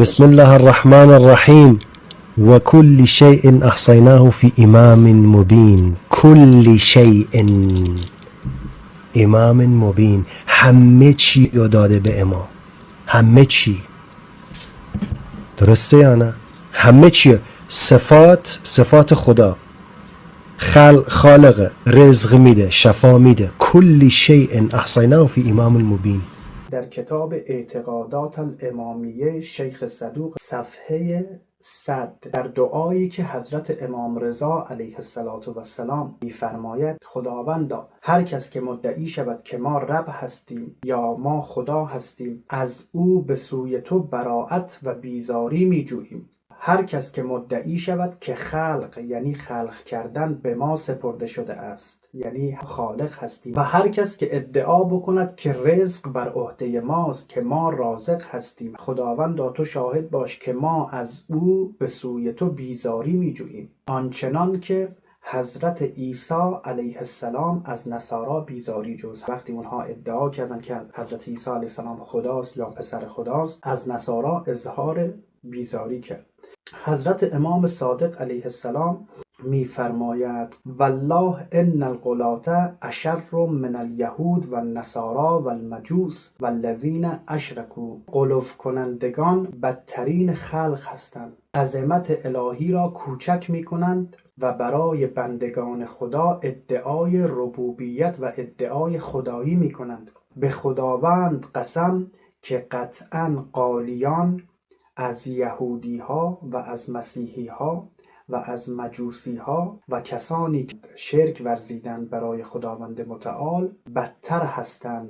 بسم الله الرحمن الرحیم و کل شیء احصیناه فی امام مبین. کل شیء، امام مبین، همه چی رو داده به امام. همه چی، درسته یا نه؟ همه چی، صفات خدا، خالق، رزق میده، شفا میده. کل شیء احصیناه فی امام مبین. در کتاب اعتقادات الامامیه شیخ صدوق صفحه 100 در دعایی که حضرت امام رضا علیه السلام می‌فرماید: خداوندا، هر کس که مدعی شود که ما رب هستیم یا ما خدا هستیم، از او به سوی تو براءت و بیزاری می‌جوییم. هر کس که مدعی شود که خلق، یعنی خلق کردن، به ما سپرده شده است، یعنی خالق هستیم، و هر کس که ادعا بکند که رزق بر عهده ماست، که ما رازق هستیم، خداوندا تو شاهد باش که ما از او به سوی تو بیزاری می‌جوییم، آنچنان که حضرت عیسی علیه السلام از نصارا بیزاری جست. وقتی اونها ادعا کردن که حضرت عیسی علیه السلام خداست یا پسر خداست، از نصارا اظهار بیزاری کرد. حضرت امام صادق علیه السلام می‌فرماید: والله ان الغلاة اشر من الیهود و النصارا و المجوس و الذین اشرکوا. غلو کنندگان بدترین خلق هستند، عظمت الهی را کوچک می‌کنند و برای بندگان خدا ادعای ربوبیت و ادعای خدایی می‌کنند. به خداوند قسم که قطعاً قالیان از یهودی ها و از مسیحی ها و از مجوسی ها و کسانی که شرک ورزیدند برای خداوند متعال بدتر هستند.